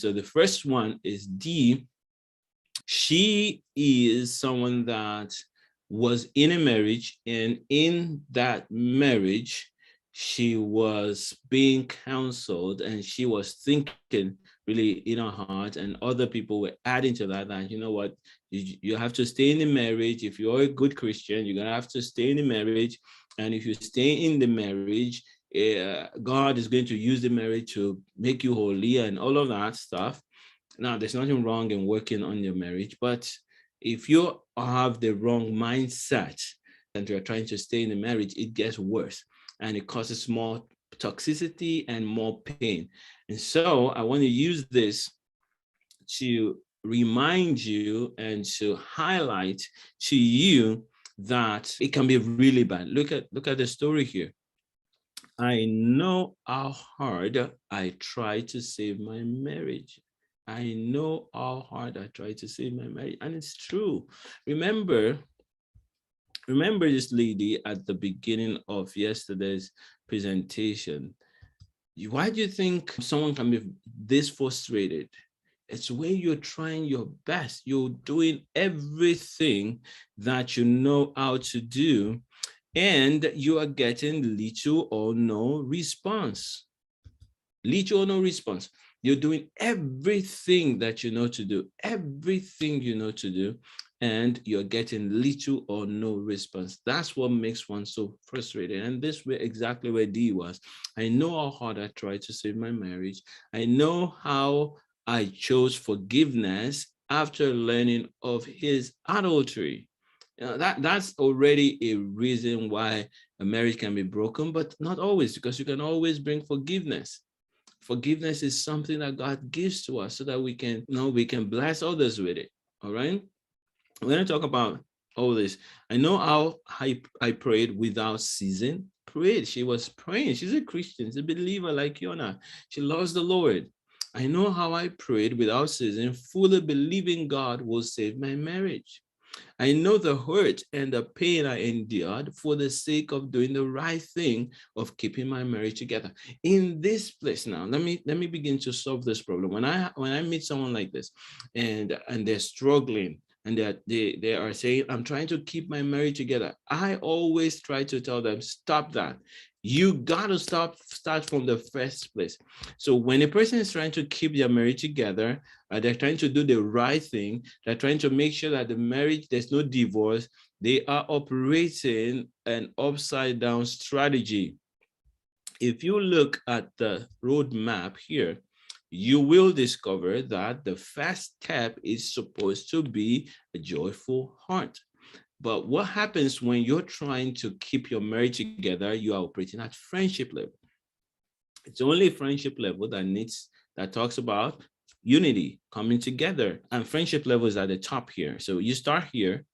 So the first one is D. She is someone that was in a marriage, and in that marriage, she was being counseled and she was thinking really in her heart, and other people were adding to that you know what, you have to stay in the marriage. If you're a good Christian, you're gonna have to stay in the marriage, and if you stay in the marriage, God is going to use the marriage to make you holy and all of that stuff. Now, there's nothing wrong in working on your marriage, but if you have the wrong mindset and you're trying to stay in the marriage, it gets worse and it causes more toxicity and more pain. And so I want to use this to remind you and to highlight to you that it can be really bad. Look at the story here. I know how hard I try to save my marriage. I know how hard I try to save my marriage. And it's true. Remember, remember this lady at the beginning of yesterday's presentation. Why do you think someone can be this frustrated? It's when you're trying your best, you're doing everything that you know how to do, and you are getting little or no response. Little or no response. You're doing everything that you know to do, everything you know to do, and you're getting little or no response. That's what makes one so frustrated. And this way, exactly where D was. I know how hard I tried to save my marriage. I know how I chose forgiveness after learning of his adultery. That's already a reason why a marriage can be broken, but not always, because you can always bring forgiveness. Forgiveness is something that God gives to us so that we can, we can bless others with it. All right. We're going to talk about all this. I know how I prayed without ceasing. Prayed. She was praying. She's a Christian. She's a believer like Yona. She loves the Lord. I know how I prayed without ceasing, fully believing God will save my marriage. I know the hurt and the pain I endured for the sake of doing the right thing, of keeping my marriage together. In this place now, let me begin to solve this problem. When I meet someone like this, and they're struggling, and they are saying, I'm trying to keep my marriage together, I always try to tell them, stop that. You gotta start from the first place. So when a person is trying to keep their marriage together, they're trying to do the right thing, they're trying to make sure that the marriage, there's no divorce, they are operating an upside down strategy. If you look at the roadmap here, you will discover that the first step is supposed to be a joyful heart. But what happens when you're trying to keep your marriage together? You are operating at friendship level. It's only friendship level that talks about unity, coming together, and friendship level is at the top here. So you start here,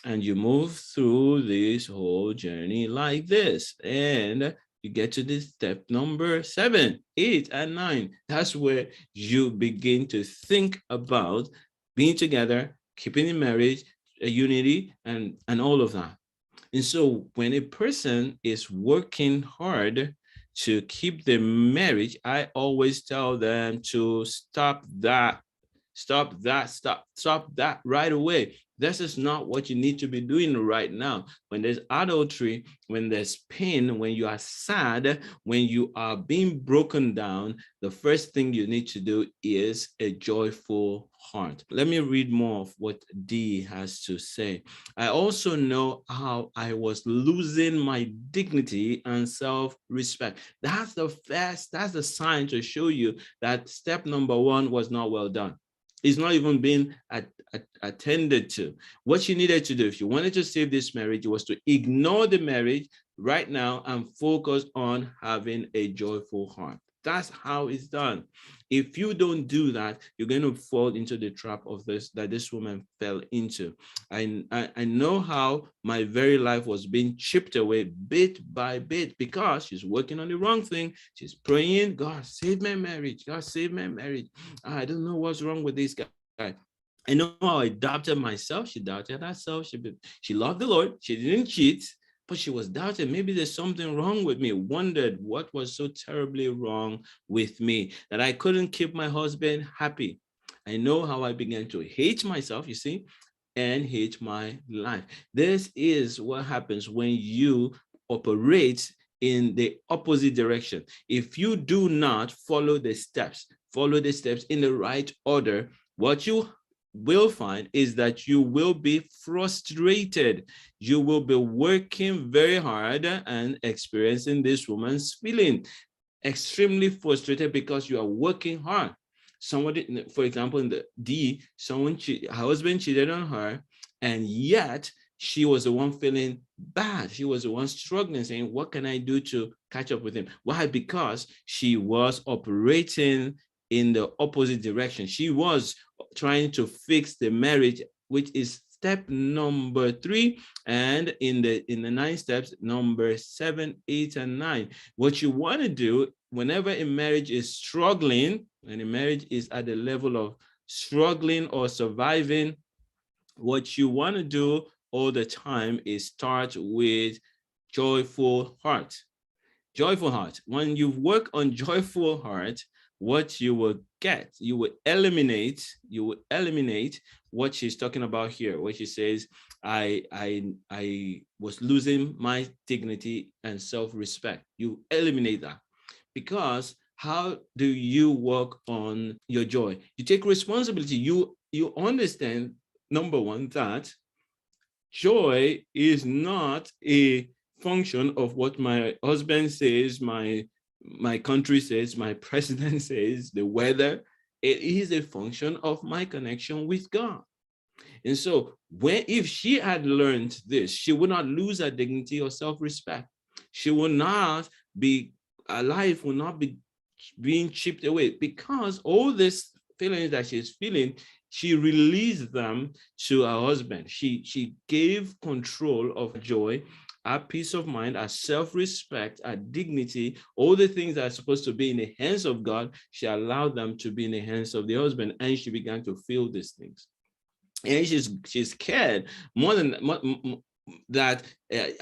and you move through this whole journey like this, and you get to this step number 7, 8, and 9. That's where you begin to think about being together, keeping in marriage, a unity, and all of that. And so when a person is working hard to keep the marriage, I always tell them to stop that right away. This is not what you need to be doing right now. When there's adultery, when there's pain, when you are sad, when you are being broken down, the first thing you need to do is a joyful heart. Let me read more of what D has to say. I also know how I was losing my dignity and self-respect. That's the sign to show you that step number 1 was not well done. It's not even being attended to. What you needed to do, if you wanted to save this marriage, was to ignore the marriage right now and focus on having a joyful heart. That's how it's done. If you don't do that, you're going to fall into the trap of this woman fell into. I know how my very life was being chipped away bit by bit because she's working on the wrong thing. She's praying, God, save my marriage. God, save my marriage. I don't know what's wrong with this guy. I know how I doubted myself. She doubted herself. She loved the Lord. She didn't cheat. but she was doubting. Maybe there's something wrong with me. Wondered what was so terribly wrong with me that I couldn't keep my husband happy. I know how I began to hate myself, you see, and hate my life. This is what happens when you operate in the opposite direction. If you do not follow the steps in the right order, what you will find is that you will be frustrated. You will be working very hard and experiencing this woman's feeling, extremely frustrated because you are working hard. Somebody, for example, in the D, her husband cheated on her, and yet she was the one feeling bad. She was the one struggling, saying, what can I do to catch up with him? Why? Because she was operating in the opposite direction. She was trying to fix the marriage, which is step number 3, and in the 9 steps, number 7, 8, and 9. What you want to do whenever a marriage is struggling, and a marriage is at the level of struggling or surviving, what you want to do all the time is start with joyful heart. Joyful heart. When you work on joyful heart, what you will get, you will eliminate what she's talking about here, where she says, I was losing my dignity and self-respect. You eliminate that, because how do you work on your joy? You take responsibility. You understand, number one, that joy is not a function of what my husband says, my country says, my president says, the weather. It is a function of my connection with God. And so if she had learned this, she would not lose her dignity or self-respect. She will not be, her life will not be being chipped away, because all these feelings that she's feeling, she released them to her husband. She gave control of joy, our peace of mind, our self-respect, our dignity, all the things that are supposed to be in the hands of God, she allowed them to be in the hands of the husband, and she began to feel these things. And she's scared more than that.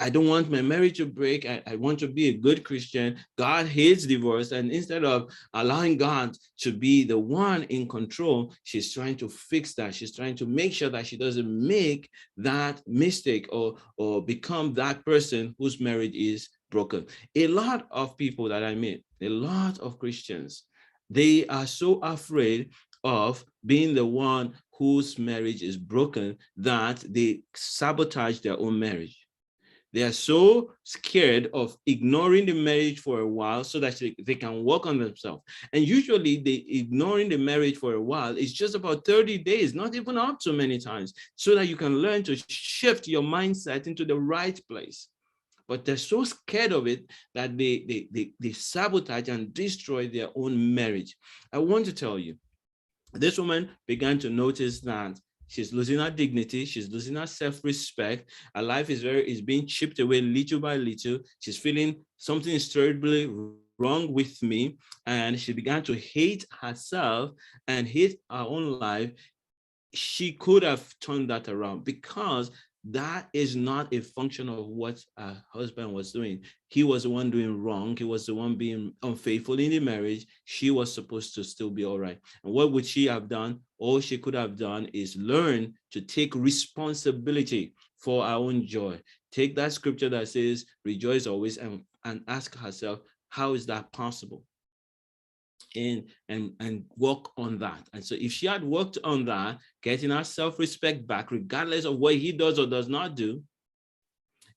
I don't want my marriage to break. I want to be a good Christian. God hates divorce, and instead of allowing God to be the one in control, she's trying to fix that. She's trying to make sure that she doesn't make that mistake or become that person whose marriage is broken. A lot of people that I meet, a lot of Christians, they are so afraid of being the one whose marriage is broken that they sabotage their own marriage. They are so scared of ignoring the marriage for a while so that they can work on themselves. And usually ignoring the marriage for a while is just about 30 days, not even up to many times, so that you can learn to shift your mindset into the right place. But they're so scared of it that they sabotage and destroy their own marriage. I want to tell you, this woman began to notice that she's losing her dignity, she's losing her self-respect, her life is being chipped away little by little. She's feeling something is terribly wrong with me, and she began to hate herself and hate her own life. She could have turned that around, because that is not a function of what her husband was doing. He was the one doing wrong. He was the one being unfaithful in the marriage. She was supposed to still be all right. And what would she have done? All she could have done is learn to take responsibility for our own joy. Take that scripture that says, rejoice always, and ask herself, how is that possible? And work on that. And so if she had worked on that, getting her self-respect back, regardless of what he does or does not do,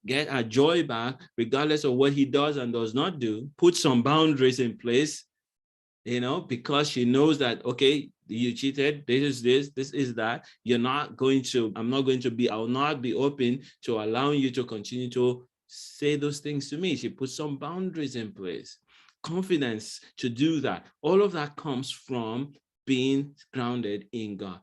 get her joy back, regardless of what he does and does not do, put some boundaries in place, because she knows that, okay, you cheated, this is that. You're not going to, I will not be open to allowing you to continue to say those things to me. She put some boundaries in place. Confidence to do that. All of that comes from being grounded in God,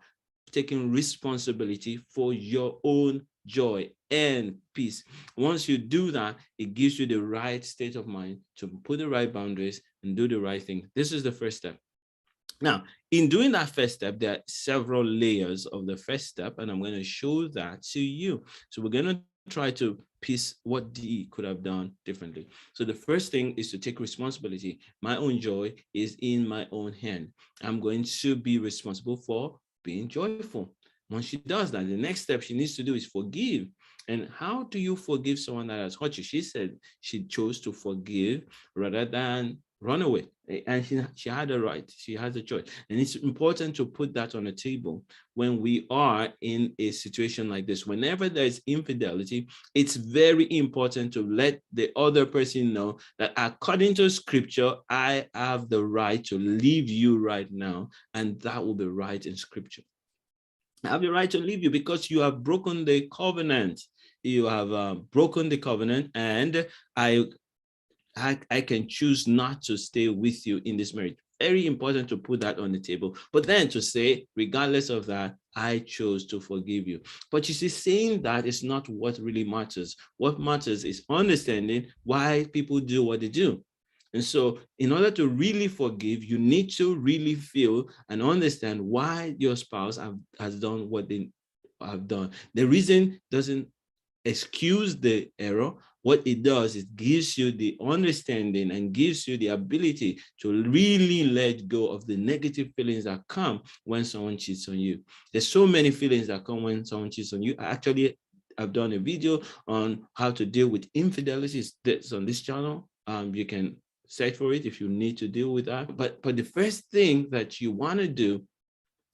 taking responsibility for your own joy and peace. Once you do that, it gives you the right state of mind to put the right boundaries and do the right thing. This is the first step. Now, in doing that first step, there are several layers of the first step, and I'm going to show that to you. So we're going to try to piece, what D could have done differently. So the first thing is to take responsibility. My own joy is in my own hand. I'm going to be responsible for being joyful. Once she does that, the next step she needs to do is forgive. And how do you forgive someone that has hurt you? She said she chose to forgive rather than run away. And she had a right. She has a choice. And it's important to put that on the table when we are in a situation like this. Whenever there's infidelity, it's very important to let the other person know that according to scripture, I have the right to leave you right now. And that will be right in scripture. I have the right to leave you because you have broken the covenant. You have broken the covenant, and I can choose not to stay with you in this marriage. Very important to put that on the table. But then to say, regardless of that, I chose to forgive you. But you see, saying that is not what really matters. What matters is understanding why people do what they do. And so in order to really forgive, you need to really feel and understand why your spouse has done what they have done. The reason doesn't excuse the error. What it does, it gives you the understanding and gives you the ability to really let go of the negative feelings that come when someone cheats on you. There's so many feelings that come when someone cheats on you. I've done a video on how to deal with infidelity. That's on this channel. You can search for it if you need to deal with that. But the first thing that you want to do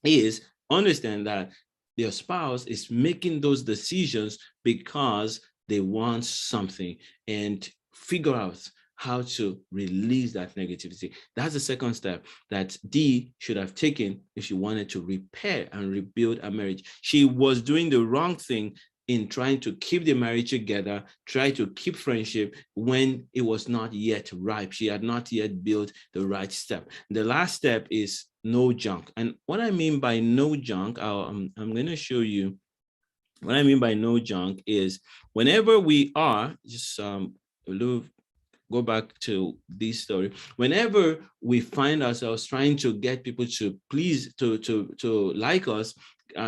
is understand that your spouse is making those decisions because they want something, and figure out how to release that negativity. That's the second step that D should have taken if she wanted to repair and rebuild a marriage. She was doing the wrong thing in trying to keep the marriage together, try to keep friendship when it was not yet ripe. She had not yet built the right step. The last step is no junk. And what I mean by no junk, I'm going to show you. What I mean by no junk is whenever we are, just go back to this story. Whenever we find ourselves trying to get people to please, to like us,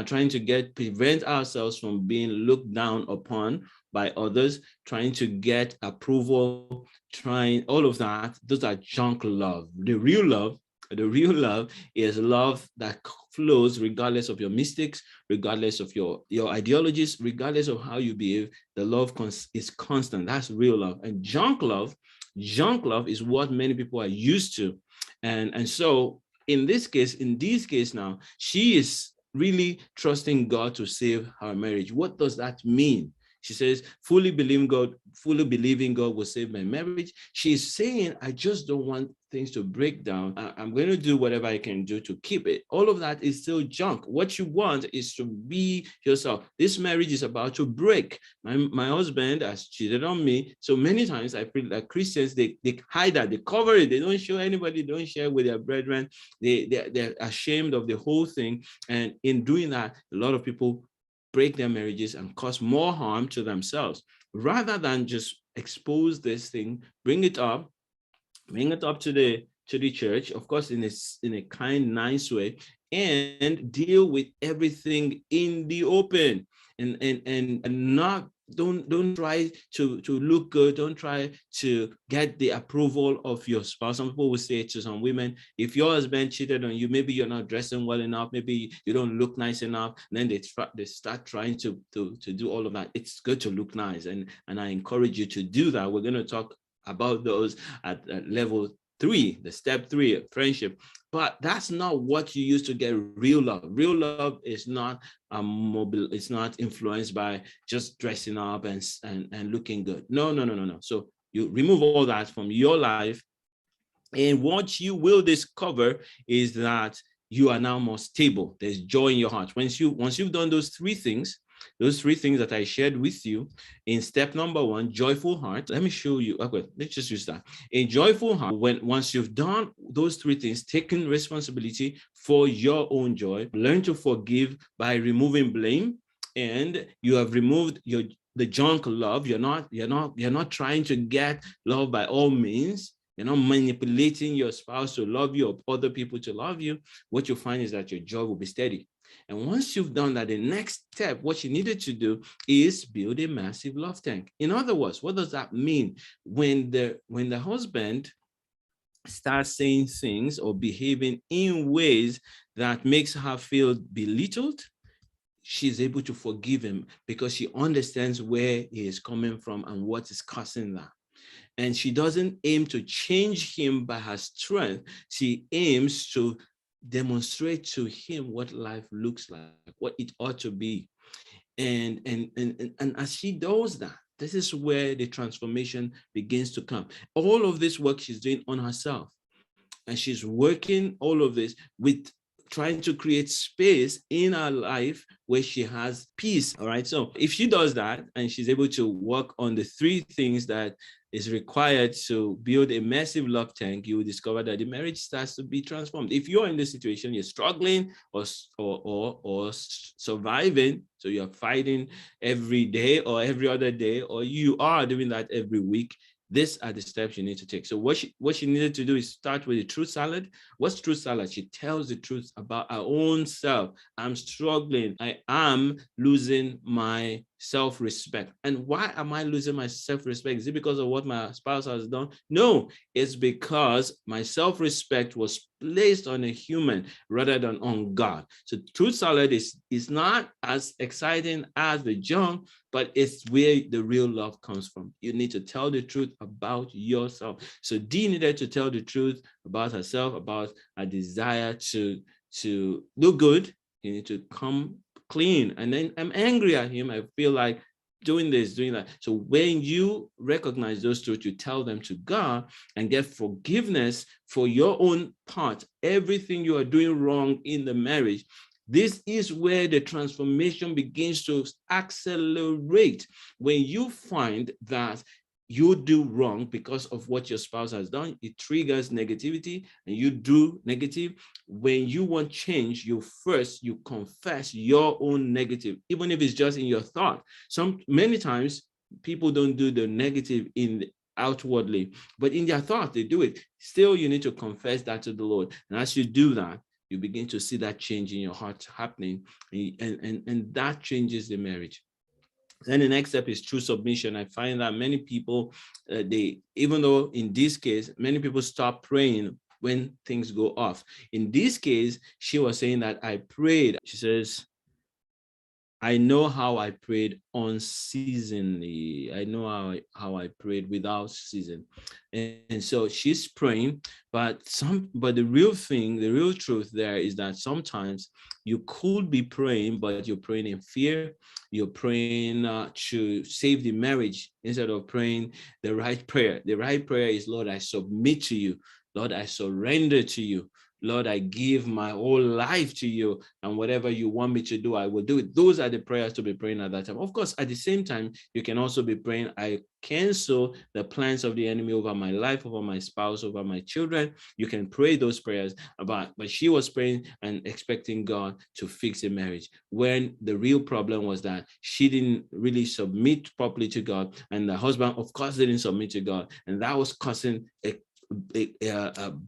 trying to prevent ourselves from being looked down upon by others, trying to get approval, trying all of that, those are junk love. The real love is love that flows regardless of your mistakes, regardless of your ideologies, regardless of how you behave. The love is constant. That's real love. And junk love is what many people are used to. And so in this case now, she is really trusting God to save her marriage. What does that mean? She says, fully believing God will save my marriage. She's saying, I just don't want things to break down. I'm going to do whatever I can do to keep it. All of that is still junk. What you want is to be yourself. This marriage is about to break. My husband has cheated on me. So many times I feel like Christians, they hide that, they cover it. They don't show anybody, don't share with their brethren. They're ashamed of the whole thing. And in doing that, a lot of people break their marriages and cause more harm to themselves, rather than just expose this thing, bring it up to the church, of course, in a kind, nice way, and deal with everything in the open, and not don't try to look good. Don't try to get the approval of your spouse. Some people will say to some women, if your husband cheated on you, maybe you're not dressing well enough, maybe you don't look nice enough, and then they start trying to do all of that. It's good to look nice, and I encourage you to do that. We're going to talk about those at level 3, the step 3 of friendship. But that's not what you use to get real love. Real love is not mobile. It's not influenced by just dressing up and looking good. No. So you remove all that from your life, and what you will discover is that you are now more stable. There's joy in your heart. Once you've done those three things that I shared with you in step number 1, joyful heart. Let me show you. Okay, let's just use that. A joyful heart, once you've done those 3 things, taking responsibility for your own joy, learn to forgive by removing blame, and you have removed the junk love. You're not trying to get love by all means. you're not manipulating your spouse to love you or other people to love you, what you'll find is that your joy will be steady. And once you've done that, the next step, what you needed to do is build a massive love tank. In other words, what does that mean? When the husband starts saying things or behaving in ways that makes her feel belittled, she's able to forgive him because she understands where he is coming from and what is causing that. And she doesn't aim to change him by her strength. She aims to demonstrate to him what life looks like, what it ought to be. And as she does that, this is where the transformation begins to come. All of this work she's doing on herself, and she's working all of this with trying to create space in her life where she has peace. All right. So if she does that and she's able to work on the three things that is required to build a massive love tank, you will discover that the marriage starts to be transformed. If you're in this situation, you're struggling or surviving, so you're fighting every day or every other day, or you are doing that every week, these are the steps you need to take. So what she needed to do is start with the truth salad. What's truth salad? She tells the truth about her own self. I'm struggling. I am losing my self-respect. And why am I losing my self-respect? Is it because of what my spouse has done? No, it's because my self-respect was placed on a human rather than on God. So truth salad is not as exciting as the junk, but it's where the real love comes from. You need to tell the truth about yourself. So Dee needed to tell the truth about herself, about her desire to look good. You need to come clean. And then I'm angry at him. I feel like doing this, doing that. So when you recognize those truths, you tell them to God and get forgiveness for your own part, everything you are doing wrong in the marriage. This is where the transformation begins to accelerate. When you find that you do wrong because of what your spouse has done, it triggers negativity and you do negative. When you want change, you confess your own negative, even if it's just in your thought. Many times people don't do the negative outwardly, but in their thought, they do it. Still, you need to confess that to the Lord. And as you do that, you begin to see that change in your heart happening, and that changes the marriage. Then the next step is true submission. I find that many people, even though in this case, many people stop praying when things go off. In this case, she was saying that I prayed. She says, I know how I prayed unceasingly. I know how I prayed without ceasing. And so she's praying, but the real thing, the real truth there is that sometimes you could be praying, but you're praying in fear. You're praying to save the marriage instead of praying the right prayer. The right prayer is, Lord, I submit to you. Lord, I surrender to you. Lord, I give my whole life to you, and whatever you want me to do, I will do it. Those are the prayers to be praying at that time. Of course, at the same time, you can also be praying, I cancel the plans of the enemy over my life, over my spouse, over my children. You can pray those prayers, but she was praying and expecting God to fix the marriage, when the real problem was that she didn't really submit properly to God, and the husband, of course, didn't submit to God, and that was causing a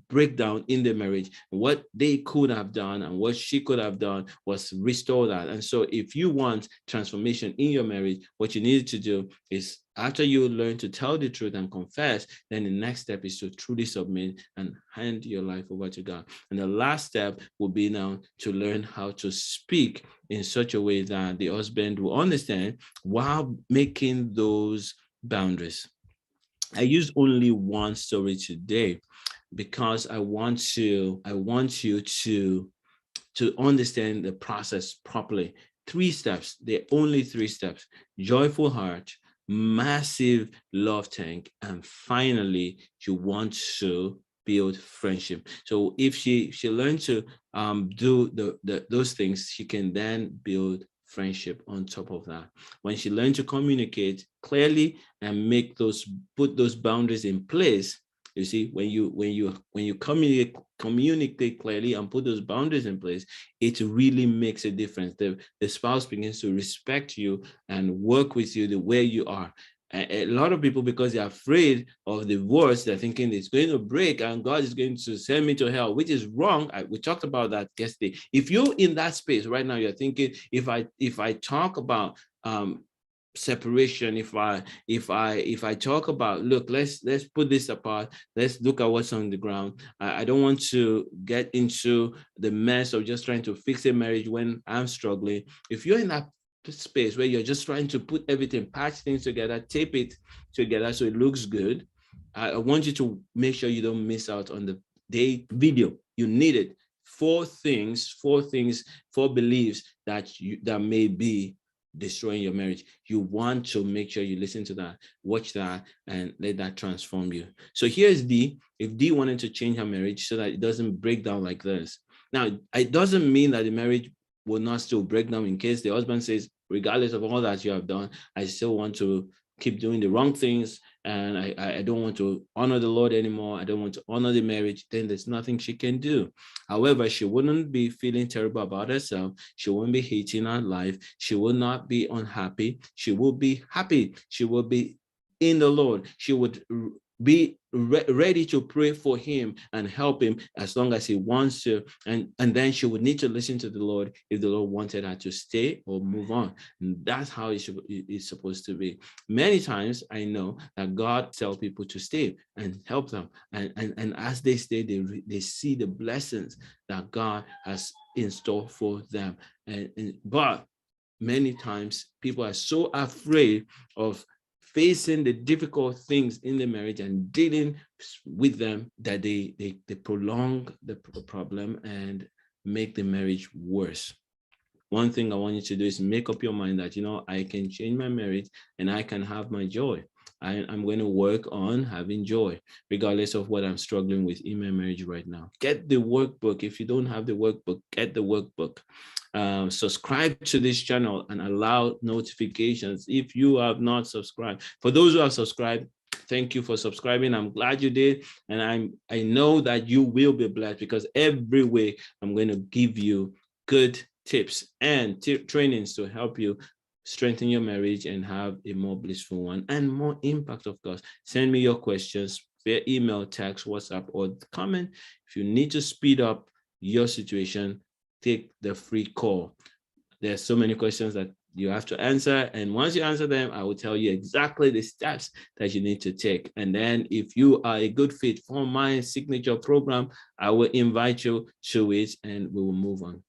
breakdown in the marriage. What they could have done and what she could have done was restore that. And so if you want transformation in your marriage, what you need to do is, after you learn to tell the truth and confess, then the next step is to truly submit and hand your life over to God. And the last step will be now to learn how to speak in such a way that the husband will understand while making those boundaries. I use only one story today because I want you to understand the process properly. 3 steps, they're only 3 steps: joyful heart, massive love tank, and finally, you want to build friendship. So if she learned to do those things, she can then build friendship on top of that. When she learned to communicate clearly and put those boundaries in place, you see, when you communicate clearly and put those boundaries in place, it really makes a difference. The spouse begins to respect you and work with you the way you are. A lot of people, because they're afraid of the worst, they're thinking it's going to break and God is going to send me to hell, which is wrong. We talked about that yesterday. If you're in that space right now, you're thinking, if I talk about separation, if I talk about, look, let's put this apart, let's look at what's on the ground. I don't want to get into the mess of just trying to fix a marriage when I'm struggling. If you're in that space where you're just trying to put everything, patch things together, tape it together so it looks good, I want you to make sure you don't miss out on the day video. You need it. Four beliefs that may be destroying your marriage. You want to make sure you listen to that, watch that, and let that transform you. So here's D. If D wanted to change her marriage so that it doesn't break down like this. Now, it doesn't mean that the marriage will not still break down in case the husband says, regardless of all that you have done, I still want to keep doing the wrong things, and I don't want to honor the Lord anymore. I don't want to honor the marriage. Then there's nothing she can do. However, she wouldn't be feeling terrible about herself. She wouldn't be hating her life. She will not be unhappy. She will be happy. She will be in the Lord. She would be ready to pray for him and help him as long as he wants to, and then she would need to listen to the Lord if the Lord wanted her to stay or move on. And that's how it's supposed to be. Many times I know that God tells people to stay and help them, and as they stay, they see the blessings that God has in store for them. But many times people are so afraid of facing the difficult things in the marriage and dealing with them that they prolong the problem and make the marriage worse. One thing I want you to do is make up your mind that, I can change my marriage and I can have my joy. I'm going to work on having joy, regardless of what I'm struggling with in my marriage right now. Get the workbook. If you don't have the workbook, get the workbook. Subscribe to this channel and allow notifications if you have not subscribed. For those who have subscribed, thank you for subscribing. I'm glad you did. And I know that you will be blessed, because every week I'm going to give you good tips and trainings to help you strengthen your marriage and have a more blissful one and more impact, of course. Send me your questions via email, text, WhatsApp, or comment. If you need to speed up your situation, take the free call. There's so many questions that you have to answer, and once you answer them, I will tell you exactly the steps that you need to take. And then if you are a good fit for my signature program, I will invite you to it and we will move on.